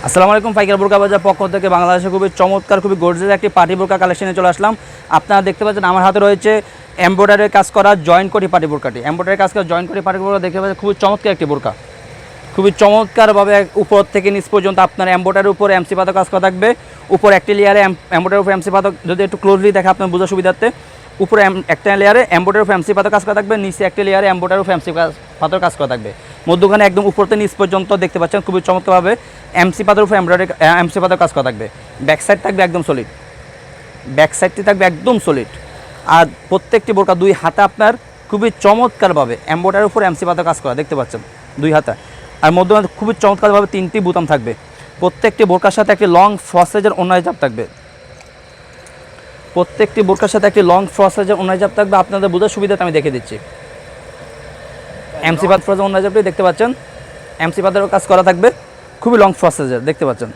আসসালামু আলাইকুম, পাইকার বোরকা বাজার পক্ষ থেকে বাংলাদেশে খুবই চমৎকার খুবই গর্জিয়াস একটি পার্টি বোরকা কালেকশনে চলে আসলাম। আপনারা দেখতে পাচ্ছেন আমার হাতে রয়েছে এমব্রয়ডারির কাজ করা জয়েন্ট কোটি পার্টি বোরকাটি। এমব্রয়ডারির কাজ করা জয়েন্ট কোটি পার্টি বোরকা দেখতে পাচ্ছেন খুবই চমৎকার একটি বোরকা, খুবই চমৎকারভাবে উপর থেকে নিচ পর্যন্ত আপনার এমব্রয়ডারির উপরে এমসি পাতা কাজ করা থাকবে। উপর একটি লেয়ারে এমব্রয়ডারির উপর এমসি পাতা, যদি একটু ক্লোজলি দেখে আপনার বোঝার সুবিধার্থে, উপরে একটা লেয়ারে এমব্রয়ডারির উপর এমসি পাতা কাজ করা থাকবে, নিচে একটা লেয়ারে এমব্রয়ডারির উপর এমসি পাতার কাজ করা থাকবে। মধ্যখানে একদম উপর থেকে নিচ পর্যন্ত দেখতে পাচ্ছেন খুবই চমৎকারভাবে এমসি পাতার উপর এমব্রয়ডারি এমসি পাতার কাজ করা থাকবে। ব্যাক সাইড থাকবে একদম সলিড, ব্যাক সাইডটি থাকবে একদম সলিড। আর প্রত্যেকটি বোরকা দুই হাতে আপনার খুবই চমৎকারভাবে এমব্রয়ডারির উপর এমসি পাতার কাজ করা দেখতে পাচ্ছেন দুই হাতে। আর মধ্যে খুবই চমৎকারভাবে 3টি বোতাম থাকবে। প্রত্যেকটি বোরকার সাথে একটি লং ফ্রস্ট সাইজের ওড়না হিজাব থাকবে। প্রত্যেকটি বোরকার সাথে একটি লং ফ্রস্ট সাইজের ওড়না হিজাব থাকবে। আপনাদের বোঝার সুবিধাতে আমি দেখে দিচ্ছি। এমসি পাত ফ্রস্টের ওড়না হিজাবটি দেখতে পাচ্ছেন, এমসি পাতেরও কাজ করা থাকবে, খুবই লং ফ্রস্ট সাইজের দেখতে পাচ্ছেন।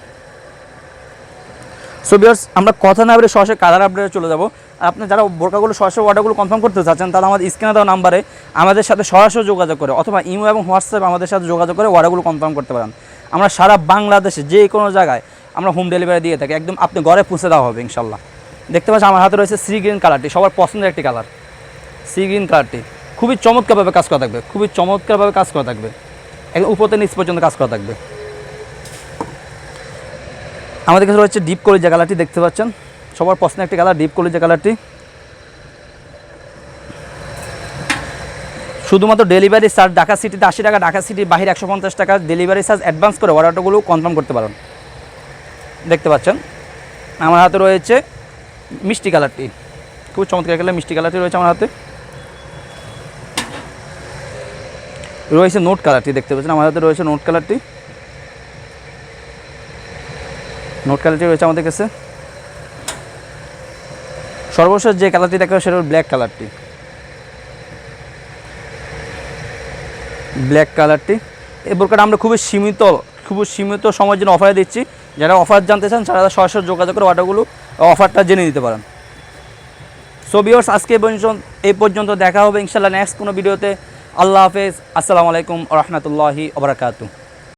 সো ভিউয়ার্স, আমরা কথা না বলে সরাসরি কালার আপডেটে চলে যাব। আর আপনি যারা বোরকাগুলো সরাসরি অর্ডারগুলো কনফার্ম করতে চাচ্ছেন, তারা আমাদের স্ক্রিনে দেওয়া নাম্বারে আমাদের সাথে সরাসরি যোগাযোগ করে অথবা ইমো এবং হোয়াটসঅ্যাপে আমাদের সাথে যোগাযোগ করে অর্ডারগুলো কনফার্ম করতে পারেন। আমরা সারা বাংলাদেশে যে কোনো জায়গায় আমরা হোম ডেলিভারি দিয়ে থাকি, একদম আপনি ঘরে পৌঁছে দেওয়া হবে ইনশাল্লাহ। দেখতে পাচ্ছেন আমার হাতে রয়েছে সি গ্রিন কালারটি, সবার পছন্দের একটি কালার। সি গ্রিন কালারটি খুবই চমৎকারভাবে কাজ করা থাকবে, খুবই চমৎকারভাবে কাজ করা থাকবে, একদম উপর থেকে নিচ পর্যন্ত কাজ করা থাকবে। আমাদের কাছে রয়েছে ডিপ কলিজা কালারটি, দেখতে পাচ্ছেন সবার পছন্দের একটি কালার ডিপ কলিজা কালারটি। শুধুমাত্র ডেলিভারি চার্জ ঢাকা সিটিতে 80 টাকা, ঢাকা সিটির বাহিরে 150 টাকা ডেলিভারি চার্জ অ্যাডভান্স করে অর্ডারগুলো কনফার্ম করতে পারেন। দেখতে পাচ্ছেন আমার হাতে রয়েছে মিষ্টি কালারটি, খুব চমৎকার কালার মিষ্টি কালারটি রয়েছে আমার হাতে। রয়েছে নোট কালারটি, দেখতে পাচ্ছেন আমার হাতে রয়েছে নোট কালারটি। নোট কালারটি রয়েছে আমাদের কাছে। সর্বশেষ যে কালারটি দেখা সেটা হল ব্ল্যাক কালারটি, ব্ল্যাক কালারটি। এই বোরকাটা আমরা খুবই সীমিত সময়ের জন্য অফারে দিচ্ছি। যারা অফার জানতে চান তারা সরাসরি যোগাযোগ করে অর্ডারগুলো অফারটা জেনে নিতে পারেন। সো ভিউয়ার্স, আজকে এই পর্যন্ত দেখা হবে ইনশাআল্লাহ নেক্সট কোনো ভিডিওতে। আল্লাহ হাফেজ, আসসালামু আলাইকুম ওয়া রাহমাতুল্লাহি ওয়া বারাকাতুহু।